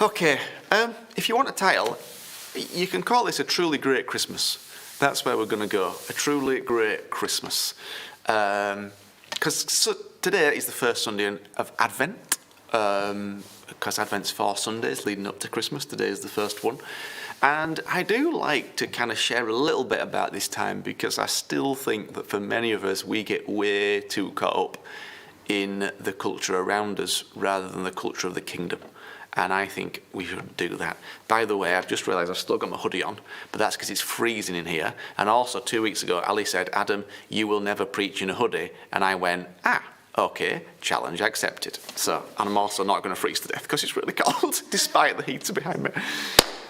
Okay, if you want a title, you can call this A Truly Great Christmas. That's where we're going to go. A Truly Great Christmas. Because today is the first Sunday of Advent. Because Advent's 4 Sundays leading up to Christmas. Today is the first one. And I do like to kind of share a little bit about this time, because I still think that for many of us, we get way too caught up in the culture around us rather than the culture of the kingdom. And I think we should do that. By the way, I've just realised I've still got my hoodie on, but that's because it's freezing in here. And also 2 weeks ago, Ali said, "Adam, you will never preach in a hoodie." And I went, okay, challenge accepted. So, and I'm also not going to freeze to death because it's really cold, despite the heater behind me.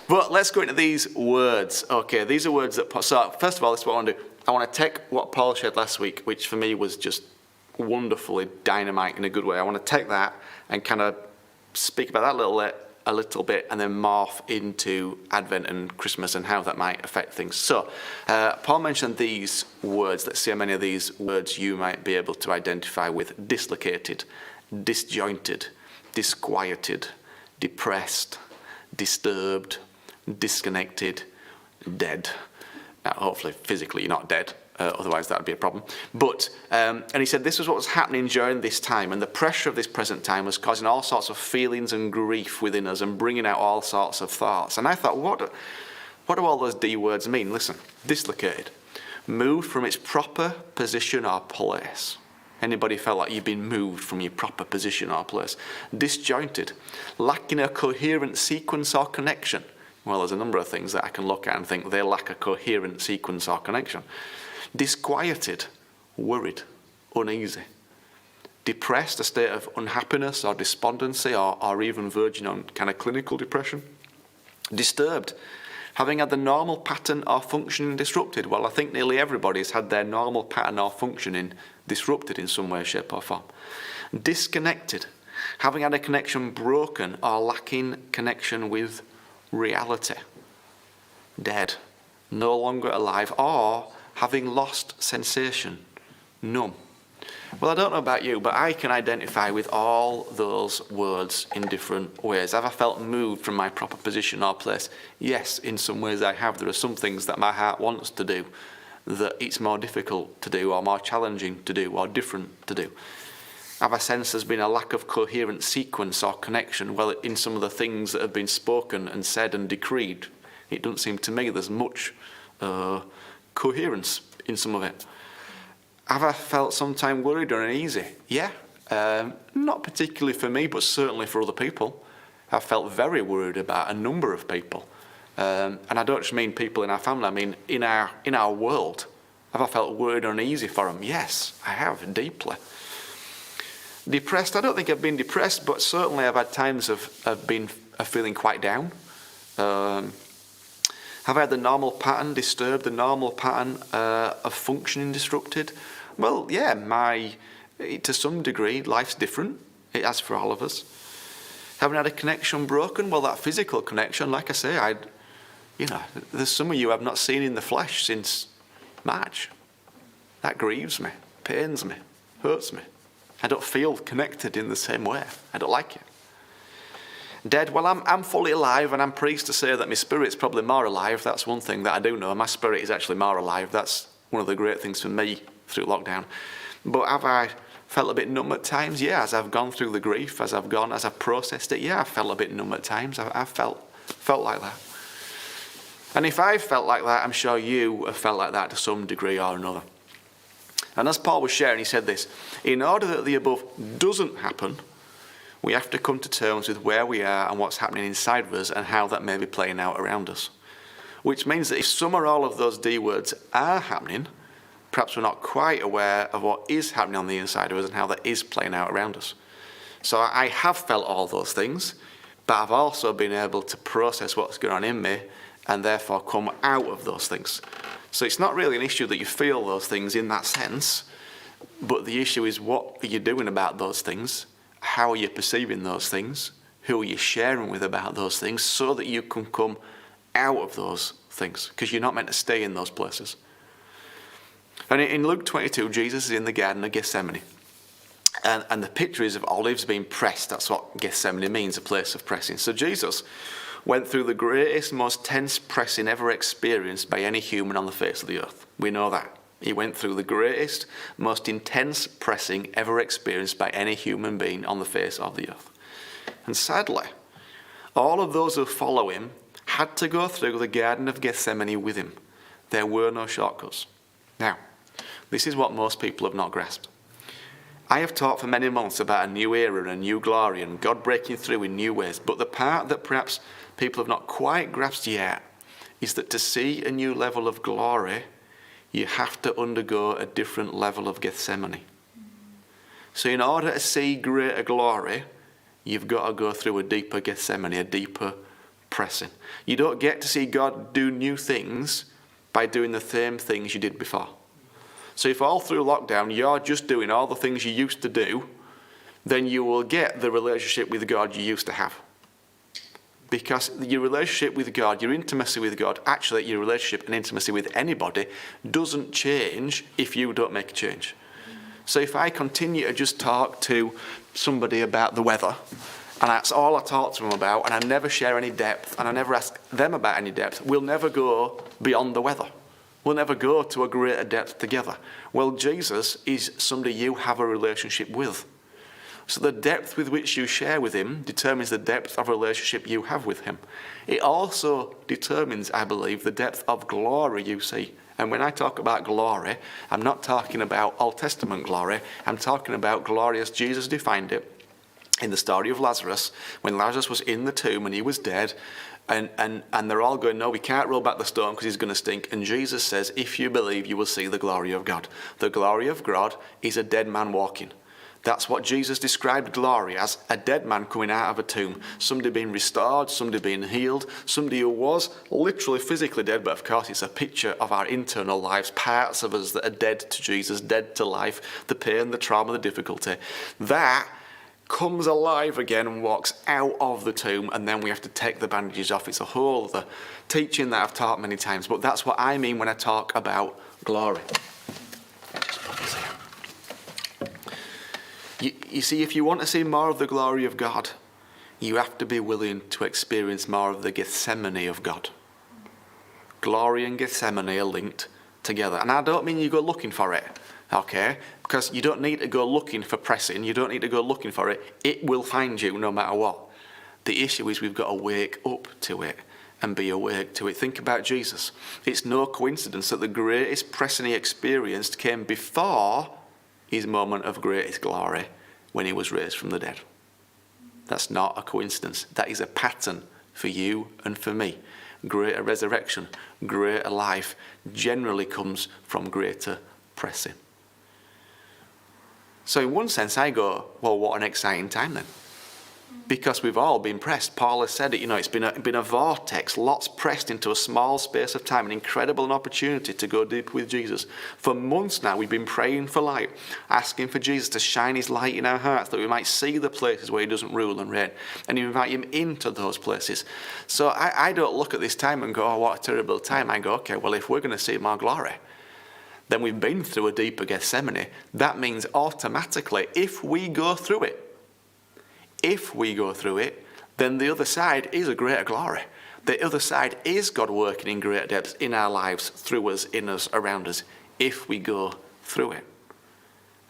But let's go into these words. Okay, these are words that... So, first of all, this is what I want to do. I want to take what Paul shared last week, which for me was just wonderfully dynamite in a good way. I want to take that and kind of speak about that a little bit, and then morph into Advent and Christmas and how that might affect things. So, Paul mentioned these words. Let's see how many of these words you might be able to identify with. Dislocated, disjointed, disquieted, depressed, disturbed, disconnected, dead. Now, hopefully physically you're not dead, otherwise that would be a problem. But, and he said this was what was happening during this time, and the pressure of this present time was causing all sorts of feelings and grief within us and bringing out all sorts of thoughts. And I thought, what do all those D words mean? Listen, dislocated, moved from its proper position or place. Anybody felt like you've been moved from your proper position or place? Disjointed, lacking a coherent sequence or connection. Well, there's a number of things that I can look at and think they lack a coherent sequence or connection. Disquieted, worried, uneasy. Depressed, a state of unhappiness or despondency, or even verging on kind of clinical depression. Disturbed, having had the normal pattern or functioning disrupted. Well, I think nearly everybody's had their normal pattern or functioning disrupted in some way, shape or form. Disconnected, having had a connection broken or lacking connection with reality. Dead, no longer alive, or having lost sensation, numb. Well, I don't know about you, but I can identify with all those words in different ways. Have I felt moved from my proper position or place? Yes, in some ways I have. There are some things that my heart wants to do that it's more difficult to do, or more challenging to do, or different to do. Have I sensed there's been a lack of coherent sequence or connection? Well, in some of the things that have been spoken and said and decreed, it doesn't seem to me there's much coherence in some of it. Have I felt sometimes worried or uneasy? Yeah, not particularly for me, but certainly for other people. I've felt very worried about a number of people. And I don't just mean people in our family, I mean in our world. Have I felt worried or uneasy for them? Yes, I have, deeply. Depressed, I don't think I've been depressed, but certainly I've had times of feeling quite down. Have I had the normal pattern disturbed, the normal pattern of functioning disrupted? Well, yeah, to some degree, life's different. It has for all of us. Haven't had a connection broken? Well, that physical connection, like I say, there's some of you I've not seen in the flesh since March. That grieves me, pains me, hurts me. I don't feel connected in the same way. I don't like it. Dead, well, I'm fully alive, and I'm pleased to say that my spirit's probably more alive. That's one thing that I do know. My spirit is actually more alive. That's one of the great things for me through lockdown. But have I felt a bit numb at times? Yeah, as I've gone through the grief, as I've processed it, yeah, I've felt a bit numb at times. I've felt like that. And if I've felt like that, I'm sure you have felt like that to some degree or another. And as Paul was sharing, he said this: in order that the above doesn't happen, we have to come to terms with where we are and what's happening inside of us and how that may be playing out around us. Which means that if some or all of those D words are happening, perhaps we're not quite aware of what is happening on the inside of us and how that is playing out around us. So I have felt all those things, but I've also been able to process what's going on in me and therefore come out of those things. So it's not really an issue that you feel those things in that sense, but the issue is, what are you doing about those things? How are you perceiving those things? Who are you sharing with about those things, so that you can come out of those things? Because you're not meant to stay in those places. And in Luke 22, Jesus is in the Garden of Gethsemane. And the picture is of olives being pressed. That's what Gethsemane means, a place of pressing. So Jesus went through the greatest, most tense pressing ever experienced by any human on the face of the earth. We know that. He went through the greatest, most intense pressing ever experienced by any human being on the face of the earth. And sadly, all of those who follow him had to go through the Garden of Gethsemane with him. There were no shortcuts. Now, this is what most people have not grasped. I have taught for many months about a new era and a new glory and God breaking through in new ways. But the part that perhaps people have not quite grasped yet is that to see a new level of glory, you have to undergo a different level of Gethsemane. So in order to see greater glory, you've got to go through a deeper Gethsemane, a deeper pressing. You don't get to see God do new things by doing the same things you did before. So if all through lockdown you're just doing all the things you used to do, then you will get the relationship with God you used to have. Because your relationship with God, your intimacy with God, actually your relationship and intimacy with anybody doesn't change if you don't make a change. So if I continue to just talk to somebody about the weather, and that's all I talk to them about, and I never share any depth, and I never ask them about any depth, we'll never go beyond the weather. We'll never go to a greater depth together. Well, Jesus is somebody you have a relationship with. So the depth with which you share with him determines the depth of relationship you have with him. It also determines, I believe, the depth of glory you see. And when I talk about glory, I'm not talking about Old Testament glory. I'm talking about glory as Jesus defined it in the story of Lazarus, when Lazarus was in the tomb and he was dead. And they're all going, no, we can't roll back the stone because he's going to stink. And Jesus says, if you believe, you will see the glory of God. The glory of God is a dead man walking. That's what Jesus described glory as, a dead man coming out of a tomb. Somebody being restored, somebody being healed, somebody who was literally physically dead, but of course it's a picture of our internal lives, parts of us that are dead to Jesus, dead to life, the pain, the trauma, the difficulty. That comes alive again and walks out of the tomb, and then we have to take the bandages off. It's a whole other teaching that I've taught many times, but that's what I mean when I talk about glory. You see, if you want to see more of the glory of God, you have to be willing to experience more of the Gethsemane of God. Glory and Gethsemane are linked together. And I don't mean you go looking for it, okay? Because you don't need to go looking for pressing. You don't need to go looking for it. It will find you no matter what. The issue is we've got to wake up to it and be awake to it. Think about Jesus. It's no coincidence that the greatest pressing he experienced came before his moment of greatest glory when he was raised from the dead. That's not a coincidence. That is a pattern for you and for me. Greater resurrection, greater life generally comes from greater pressing. So in one sense I go, well, what an exciting time then. Because we've all been pressed. Paul has said it, it's been a vortex, lots pressed into a small space of time, an incredible opportunity to go deep with Jesus. For months now we've been praying for light, asking for Jesus to shine his light in our hearts, that we might see the places where he doesn't rule and reign, and invite him into those places. So I don't look at this time and go, oh, what a terrible time. I go, okay, well, if we're going to see more glory, then we've been through a deeper Gethsemane. That means automatically, if we go through it, then the other side is a greater glory. The other side is God working in greater depths in our lives, through us, in us, around us, if we go through it.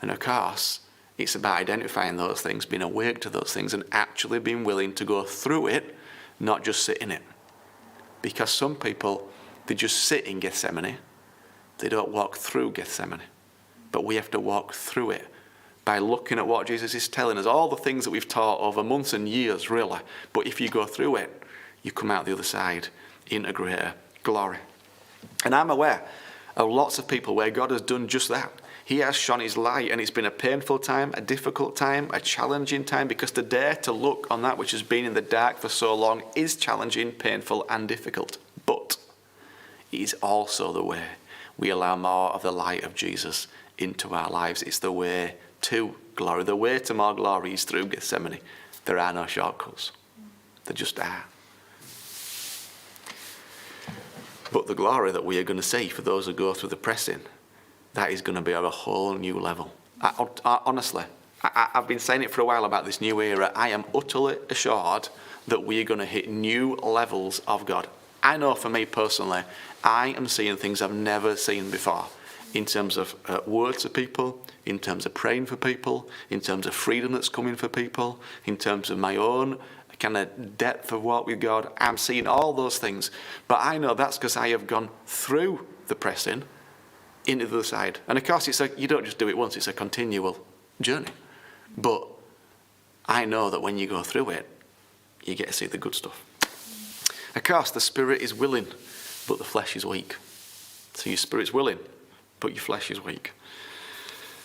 And of course, it's about identifying those things, being awake to those things, and actually being willing to go through it, not just sit in it. Because some people, they just sit in Gethsemane. They don't walk through Gethsemane. But we have to walk through it by looking at what Jesus is telling us, all the things that we've taught over months and years, really. But if you go through it, you come out the other side into greater glory. And I'm aware of lots of people where God has done just that. He has shone his light, and it's been a painful time, a difficult time, a challenging time, because to dare to look on that which has been in the dark for so long is challenging, painful, and difficult. But it is also the way we allow more of the light of Jesus into our lives. It's the way to glory. The way to more glory is through Gethsemane. There are no shortcuts. There just are. But the glory that we are going to see for those who go through the pressing, that is going to be at a whole new level. Honestly, I've been saying it for a while about this new era. I am utterly assured that we are going to hit new levels of God. I know for me personally, I am seeing things I've never seen before in terms of words of people, in terms of praying for people, in terms of freedom that's coming for people, in terms of my own kind of depth of walk with God. I'm seeing all those things. But I know that's because I have gone through the pressing into the other side. And of course, you don't just do it once, it's a continual journey. But I know that when you go through it, you get to see the good stuff. Of course, the spirit is willing, but the flesh is weak. So your spirit's willing, but your flesh is weak.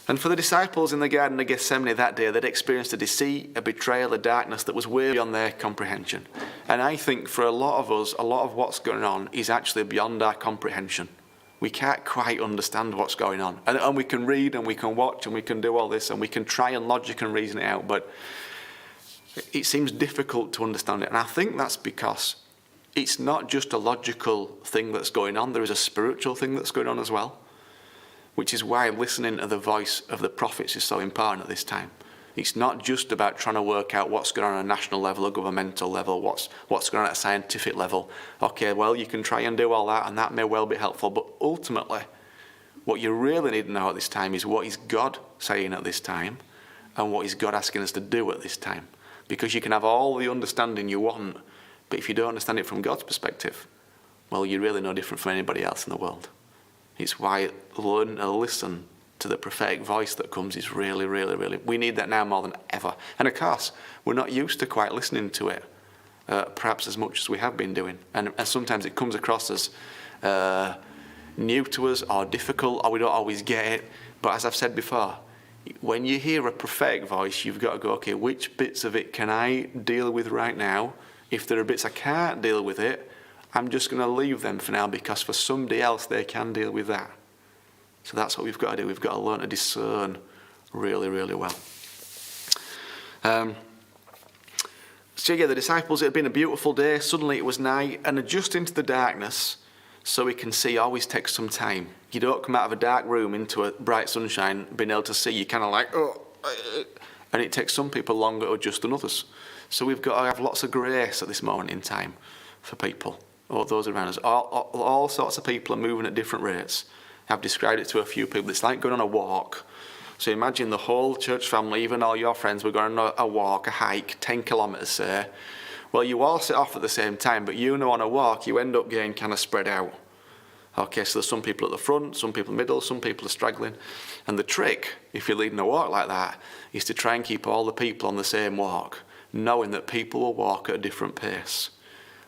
And for the disciples in the Garden of Gethsemane that day, they'd experienced a deceit, a betrayal, a darkness that was way beyond their comprehension. And I think for a lot of us, a lot of what's going on is actually beyond our comprehension. We can't quite understand what's going on. And we can read and we can watch and we can do all this and we can try and logic and reason it out, but it seems difficult to understand it. And I think that's because it's not just a logical thing that's going on, there is a spiritual thing that's going on as well, which is why listening to the voice of the prophets is so important at this time. It's not just about trying to work out what's going on a national level, a governmental level, what's going on at a scientific level. Okay, well, you can try and do all that, and that may well be helpful, but ultimately, what you really need to know at this time is what is God saying at this time, and what is God asking us to do at this time. Because you can have all the understanding you want, but if you don't understand it from God's perspective, well, you're really no different from anybody else in the world. It's why learn to listen to the prophetic voice that comes is really, really, really, we need that now more than ever. And of course, we're not used to quite listening to it, perhaps as much as we have been doing. And sometimes it comes across as new to us or difficult, or we don't always get it. But as I've said before, when you hear a prophetic voice, you've got to go, okay, which bits of it can I deal with right now? If there are bits I can't deal with it, I'm just going to leave them for now, because for somebody else they can deal with that. So that's what we've got to do. We've got to learn to discern really, really well. So yeah, the disciples, it had been a beautiful day. Suddenly it was night, and adjusting to the darkness so we can see always takes some time. You don't come out of a dark room into a bright sunshine being able to see. You're kind of like, and it takes some people longer to adjust than others. So we've got to have lots of grace at this moment in time for people, or those around us. All sorts of people are moving at different rates. I've described it to a few people. It's like going on a walk. So imagine the whole church family, even all your friends, were going on a walk, a hike, 10 kilometres, say. Well, you all set off at the same time, but on a walk, you end up getting kind of spread out. Okay, so there's some people at the front, some people in the middle, some people are straggling. And the trick, if you're leading a walk like that, is to try and keep all the people on the same walk, knowing that people will walk at a different pace.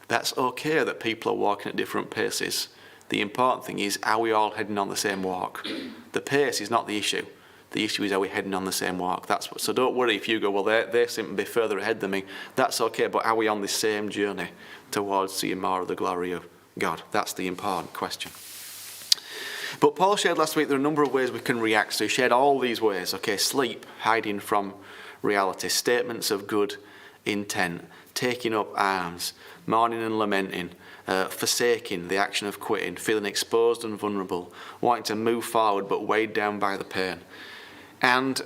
That's okay that people are walking at different paces. The important thing is, are we all heading on the same walk? The pace is not the issue. The issue is, are we heading on the same walk? So don't worry if you go, well, they seem to be further ahead than me. That's okay, but are we on the same journey towards seeing more of the glory of God? That's the important question. But Paul shared last week there are a number of ways we can react. So he shared all these ways. Okay, sleep, hiding from reality, statements of good intent, taking up arms, mourning and lamenting, forsaking the action of quitting, feeling exposed and vulnerable, wanting to move forward but weighed down by the pain. And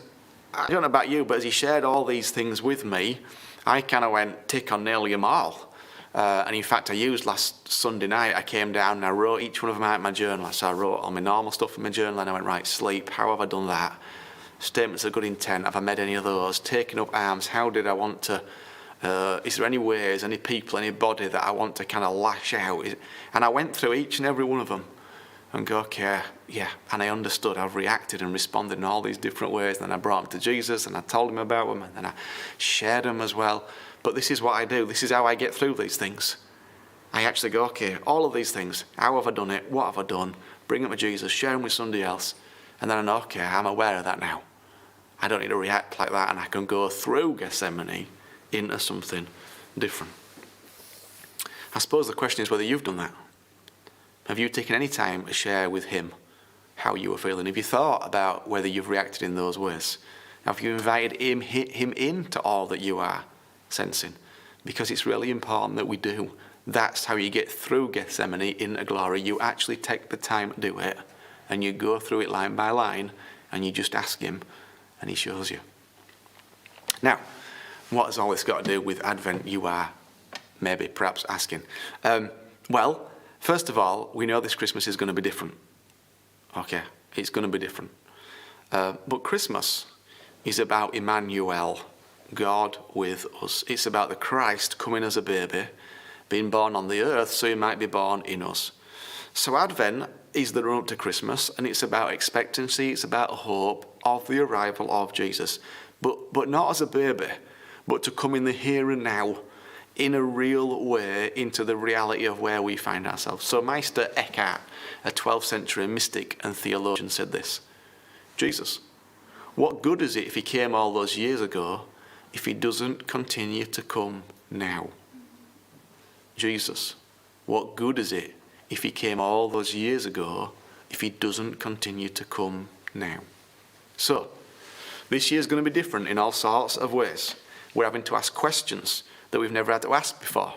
I don't know about you, but as he shared all these things with me, I kind of went tick on nearly them all. And in fact, I used last Sunday night, I came down and I wrote each one of them out in my journal. So I wrote all my normal stuff in my journal, and I went, right, sleep, how have I done that? Statements of good intent, have I made any of those? Taking up arms, how did I want to... is there any ways, any people, anybody that I want to kind of lash out? And I went through each and every one of them and go, okay, yeah. And I understood. I've reacted and responded in all these different ways. And then I brought them to Jesus and I told him about them, and then I shared them as well. But this is what I do. This is how I get through these things. I actually go, okay, all of these things, how have I done it? What have I done? Bring them to Jesus, share them with somebody else. And then I know, okay, I'm aware of that now. I don't need to react like that, and I can go through Gethsemane into something different. I suppose the question is whether you've done that. Have you taken any time to share with him how you were feeling? Have you thought about whether you've reacted in those ways? Have you invited him into all that you are sensing? Because it's really important that we do. That's how you get through Gethsemane into glory. You actually take the time to do it, and you go through it line by line, and you just ask him, and he shows you. Now, what has all this got to do with Advent, you are maybe perhaps asking? Well, first of all, we know this Christmas is going to be different. Okay, it's going to be different. But Christmas is about Emmanuel, God with us. It's about the Christ coming as a baby, being born on the earth so he might be born in us. So Advent is the run-up to Christmas, and it's about expectancy, it's about hope of the arrival of Jesus. But not as a baby, but to come in the here and now, in a real way, into the reality of where we find ourselves. So Meister Eckhart, a 12th century mystic and theologian, said this: Jesus, what good is it if he came all those years ago if he doesn't continue to come now? Jesus, what good is it if he came all those years ago if he doesn't continue to come now? So, this year's going to be different in all sorts of ways. We're having to ask questions that we've never had to ask before,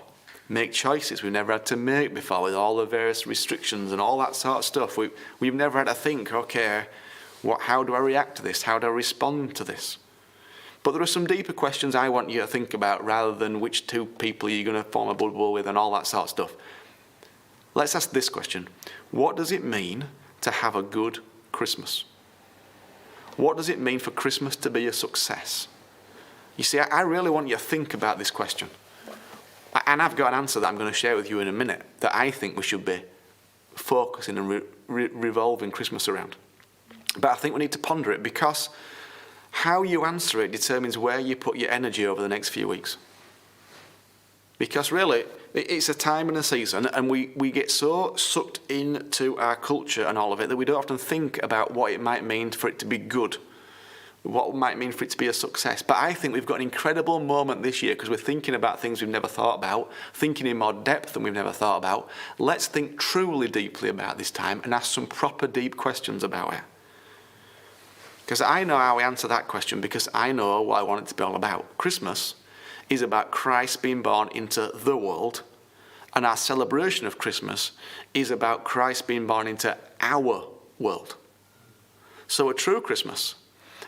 make choices we've never had to make before with all the various restrictions and all that sort of stuff. We've never had to think, okay, how do I react to this? How do I respond to this? But there are some deeper questions I want you to think about rather than which two people you're going to form a bubble with and all that sort of stuff. Let's ask this question. What does it mean to have a good Christmas? What does it mean for Christmas to be a success? You see, I really want you to think about this question. And I've got an answer that I'm going to share with you in a minute that I think we should be focusing and revolving Christmas around. But I think we need to ponder it, because how you answer it determines where you put your energy over the next few weeks. Because really, it's a time and a season, and we get so sucked into our culture and all of it that we don't often think about what it might mean for it to be good, what it might mean for it to be a success. But I think we've got an incredible moment this year because we're thinking about things we've never thought about, thinking in more depth than we've never thought about. Let's think truly deeply about this time and ask some proper deep questions about it. Because I know how we answer that question, because I know what I want it to be all about. Christmas is about Christ being born into the world, and our celebration of Christmas is about Christ being born into our world. So a true Christmas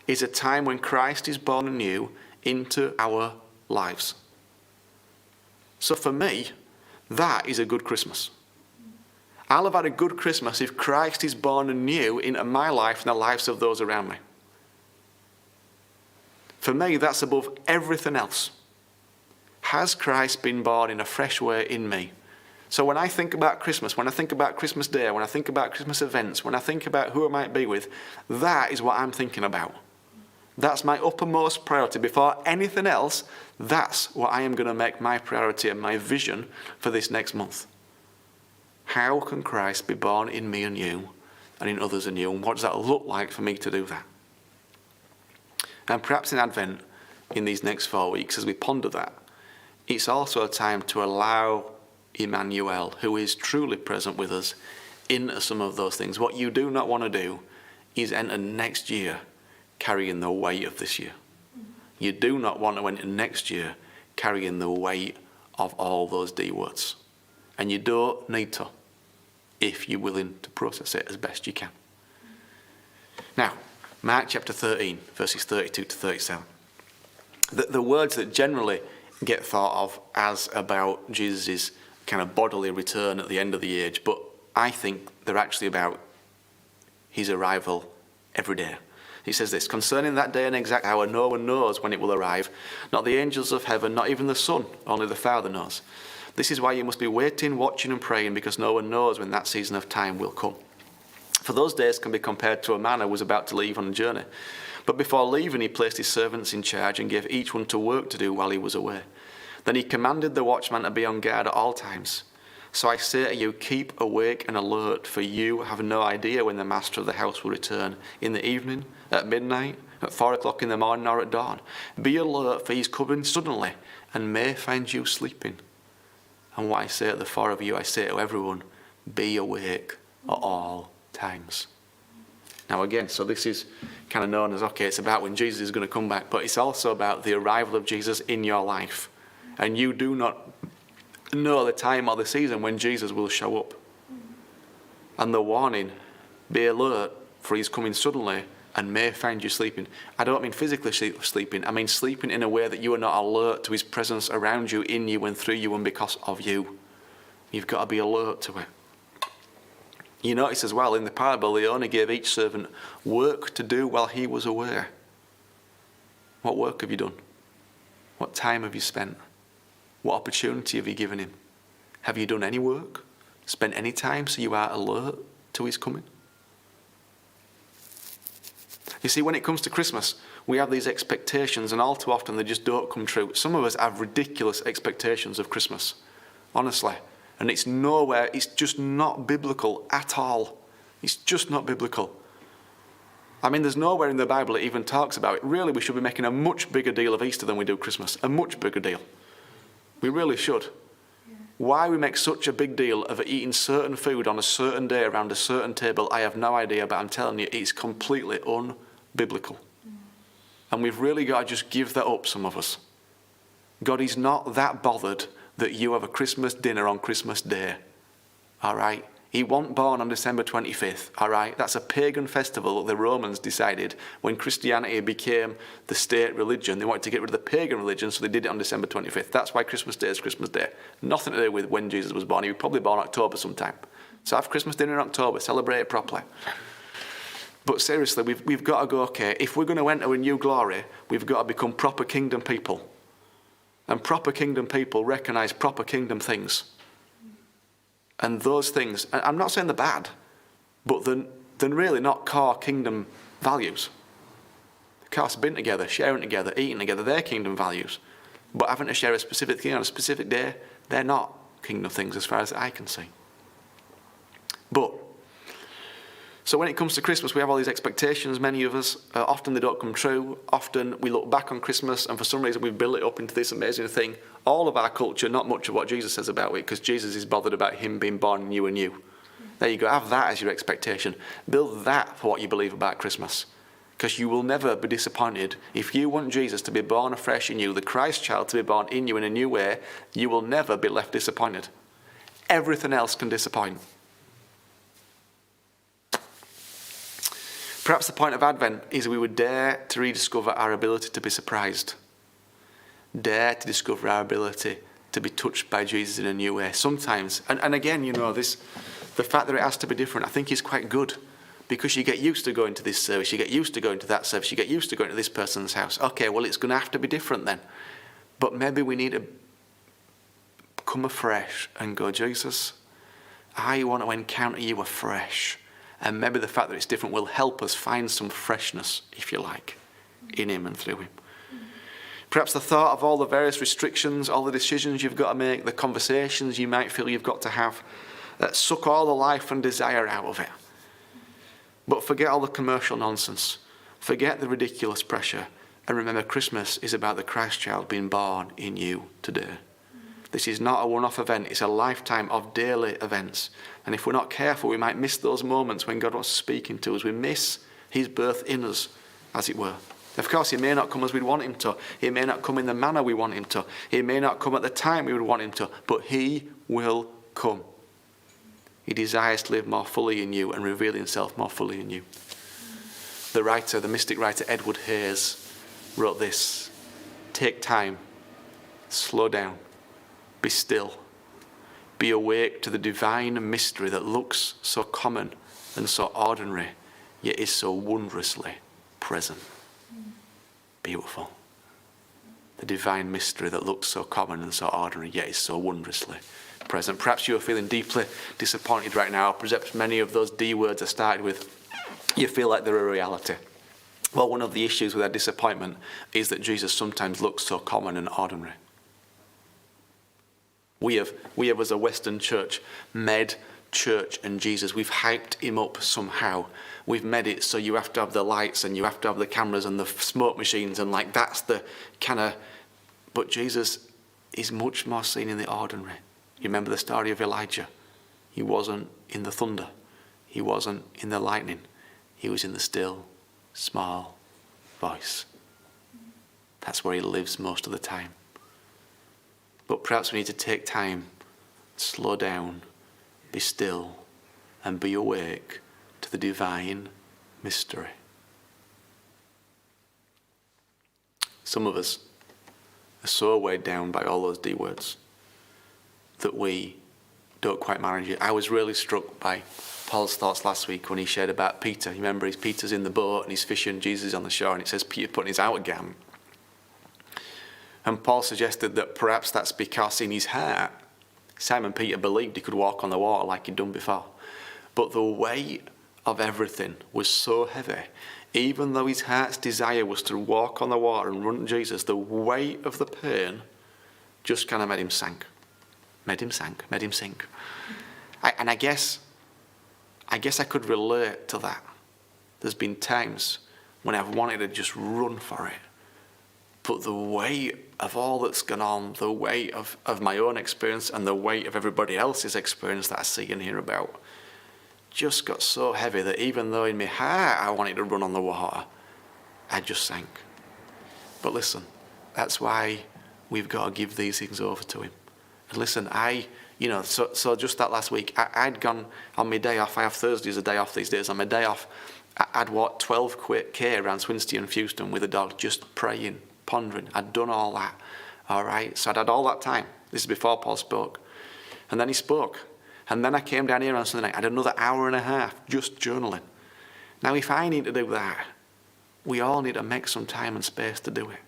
is a time when Christ is born anew into our lives. So for me, that is a good Christmas. I'll have had a good Christmas if Christ is born anew into my life and the lives of those around me. For me, that's above everything else. Has Christ been born in a fresh way in me? So when I think about Christmas, when I think about Christmas Day, when I think about Christmas events, when I think about who I might be with, that is what I'm thinking about. That's my uppermost priority. Before anything else, that's what I am going to make my priority and my vision for this next month. How can Christ be born in me and you and in others and you? And what does that look like for me to do that? And perhaps in Advent, in these next 4 weeks, as we ponder that, it's also a time to allow Emmanuel, who is truly present with us, into some of those things. What you do not want to do is enter next year carrying the weight of this year. You do not want to enter next year carrying the weight of all those D words. And you don't need to, if you're willing to process it as best you can. Now, Mark chapter 13, verses 32 to 37. The words that generally get thought of as about Jesus' kind of bodily return at the end of the age, but I think they're actually about his arrival every day. He says this: concerning that day and exact hour, no one knows when it will arrive, not the angels of heaven, not even the Son, only the Father knows. This is why you must be waiting, watching and praying, because no one knows when that season of time will come. For those days can be compared to a man who was about to leave on a journey. But before leaving, he placed his servants in charge and gave each one to work to do while he was away. Then he commanded the watchman to be on guard at all times. So I say to you, keep awake and alert, for you have no idea when the master of the house will return, in the evening, at midnight, at 4 o'clock in the morning, or at dawn. Be alert, for he's coming suddenly, and may find you sleeping. And what I say to the 4 of you, I say to everyone, be awake at all times. Now again, so this is kind of known as, okay, it's about when Jesus is going to come back, but it's also about the arrival of Jesus in your life. And you do not know the time or the season when Jesus will show up. And the warning, be alert, for he's coming suddenly, and may find you sleeping. I don't mean physically sleeping. I mean sleeping in a way that you are not alert to his presence around you, in you, and through you, and because of you. You've got to be alert to it. You notice as well, in the parable, he only gave each servant work to do while he was away. What work have you done? What time have you spent? What opportunity have you given him? Have you done any work? Spent any time so you are alert to his coming? You see, when it comes to Christmas, we have these expectations, and all too often they just don't come true. Some of us have ridiculous expectations of Christmas, honestly. And it's just not biblical at all. It's just not biblical. I mean, there's nowhere in the Bible it even talks about it. Really, we should be making a much bigger deal of Easter than we do Christmas. A much bigger deal. We really should. Yeah. Why we make such a big deal of eating certain food on a certain day around a certain table, I have no idea, but I'm telling you, it's completely unbiblical. And we've really got to just give that up, some of us. God is not that bothered that you have a Christmas dinner on Christmas Day. All right? He wasn't born on December 25th. All right? That's a pagan festival that the Romans decided when Christianity became the state religion. They wanted to get rid of the pagan religion, so they did it on December 25th. That's why Christmas Day is Christmas Day. Nothing to do with when Jesus was born. He was probably born in October sometime. So have Christmas dinner in October. Celebrate it properly. But seriously, we've got to go, okay, if we're going to enter a new glory, we've got to become proper kingdom people. And proper kingdom people recognise proper kingdom things. And those things, I'm not saying they're bad, but they're really not core kingdom values. Of course, being together, sharing together, eating together, they're kingdom values. But having to share a specific thing on a specific day, they're not kingdom things as far as I can see. So when it comes to Christmas, we have all these expectations, many of us. Often they don't come true. Often we look back on Christmas and for some reason we build it up into this amazing thing. All of our culture, not much of what Jesus says about it, because Jesus is bothered about him being born in you and you. There you go. Have that as your expectation. Build that for what you believe about Christmas. Because you will never be disappointed. If you want Jesus to be born afresh in you, the Christ child to be born in you in a new way, you will never be left disappointed. Everything else can disappoint. Perhaps the point of Advent is we would dare to rediscover our ability to be surprised. Dare to discover our ability to be touched by Jesus in a new way. Sometimes, and again, the fact that it has to be different, I think is quite good. Because you get used to going to this service, you get used to going to that service, you get used to going to this person's house. Okay, well, it's going to have to be different then. But maybe we need to come afresh and go, Jesus, I want to encounter you afresh. And maybe the fact that it's different will help us find some freshness, if you like, in him and through him. Perhaps the thought of all the various restrictions, all the decisions you've got to make, the conversations you might feel you've got to have, suck all the life and desire out of it. But forget all the commercial nonsense. Forget the ridiculous pressure. And remember, Christmas is about the Christ child being born in you today. This is not a one-off event. It's a lifetime of daily events. And if we're not careful, we might miss those moments when God was speaking to us. We miss his birth in us, as it were. Of course, he may not come as we'd want him to. He may not come in the manner we want him to. He may not come at the time we would want him to. But he will come. He desires to live more fully in you and reveal himself more fully in you. The mystic writer Edward Hayes wrote this: take time, slow down, be still, be awake to the divine mystery that looks so common and so ordinary, yet is so wondrously present. Beautiful. The divine mystery that looks so common and so ordinary, yet is so wondrously present. Perhaps you are feeling deeply disappointed right now. Perhaps many of those D words I started with, you feel like they're a reality. Well, one of the issues with our disappointment is that Jesus sometimes looks so common and ordinary. We have as a Western church made church and Jesus, we've hyped him up somehow. We've made it so you have to have the lights and you have to have the cameras and the smoke machines and that's the kind of... But Jesus is much more seen in the ordinary. You remember the story of Elijah? He wasn't in the thunder. He wasn't in the lightning. He was in the still, small voice. That's where he lives most of the time. But perhaps we need to take time, slow down, be still, and be awake to the divine mystery. Some of us are so weighed down by all those D words that we don't quite manage it. I was really struck by Paul's thoughts last week when he shared about Peter. You remember, Peter's in the boat and he's fishing, Jesus is on the shore, and it says Peter putting his outer garment. And Paul suggested that perhaps that's because in his heart, Simon Peter believed he could walk on the water like he'd done before. But the weight of everything was so heavy, even though his heart's desire was to walk on the water and run to Jesus, the weight of the pain just kind of made him sink. Made him sink. I guess I could relate to that. There's been times when I've wanted to just run for it. But the weight of all that's gone on, the weight of my own experience and the weight of everybody else's experience that I see and hear about, just got so heavy that even though in my heart I wanted to run on the water, I just sank. But listen, that's why we've got to give these things over to him. And listen, so just that last week, I'd gone on my day off. I have Thursday as a day off these days. On my day off, I'd walked 12K around Swinsty and Fewston with a dog, just praying, pondering. I'd done all that, all right? So I'd had all that time. This is before Paul spoke. And then he spoke. And then I came down here on Sunday night. I had another hour and a half just journaling. Now, if I need to do that, we all need to make some time and space to do it.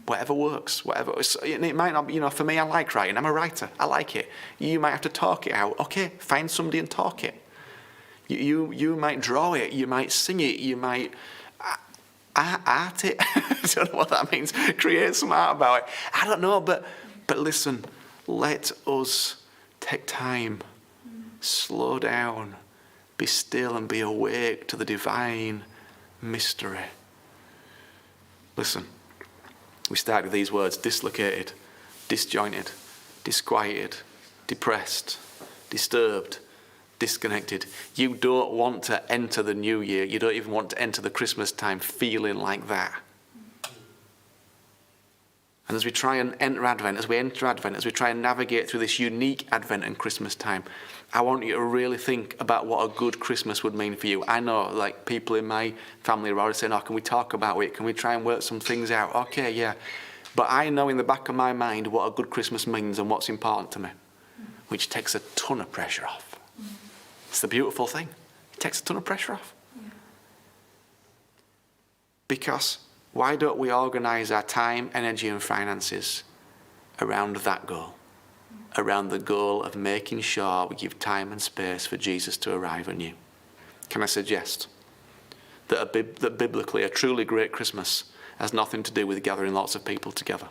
Whatever works, whatever. It might not be, for me, I like writing. I'm a writer. I like it. You might have to talk it out. Okay, find somebody and talk it. You might draw it. You might sing it. You might art it. I don't know what that means. Create some art about it. I don't know, but listen, let us take time, slow down, be still and be awake to the divine mystery. Listen. We start with these words: dislocated, disjointed, disquieted, depressed, disturbed, disconnected. You don't want to enter the new year. You don't even want to enter the Christmas time feeling like that. And as we try and enter Advent, as we try and navigate through this unique Advent and Christmas time, I want you to really think about what a good Christmas would mean for you. I know, like, people in my family are already saying, can we talk about it? Can we try and work some things out? Okay, yeah. But I know in the back of my mind what a good Christmas means and what's important to me, which takes a ton of pressure off. It's the beautiful thing. It takes a ton of pressure off. Because why don't we organise our time, energy and finances around that goal? Around the goal of making sure we give time and space for Jesus to arrive anew. Can I suggest that biblically a truly great Christmas has nothing to do with gathering lots of people together?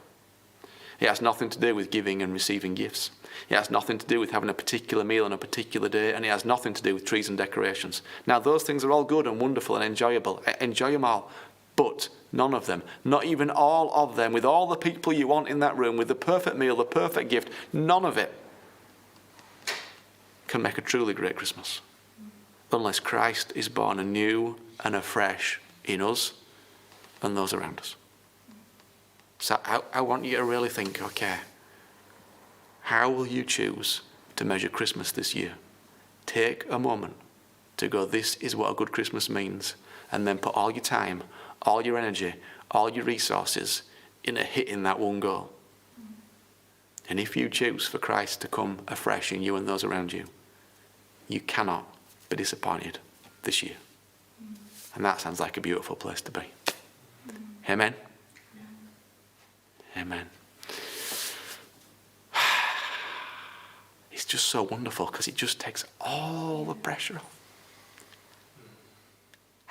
It has nothing to do with giving and receiving gifts. It has nothing to do with having a particular meal on a particular day, and it has nothing to do with trees and decorations. Now, those things are all good and wonderful and enjoyable. Enjoy them all. But none of them, not even all of them, with all the people you want in that room, with the perfect meal, the perfect gift, none of it can make a truly great Christmas unless Christ is born anew and afresh in us and those around us. So I want you to really think, okay, how will you choose to measure Christmas this year? Take a moment to go, this is what a good Christmas means, and then put all your time, all your energy, all your resources into hitting that one goal. And if you choose for Christ to come afresh in you and those around you, you cannot be disappointed this year. And that sounds like a beautiful place to be. Amen? Amen. It's just so wonderful because it just takes all the pressure off.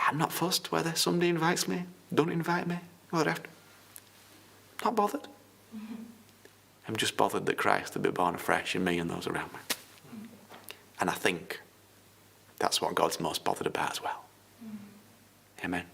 I'm not fussed whether somebody invites me, don't invite me, whatever. Not bothered. I'm just bothered that Christ will be born afresh in me and those around me. And I think that's what God's most bothered about as well. Amen.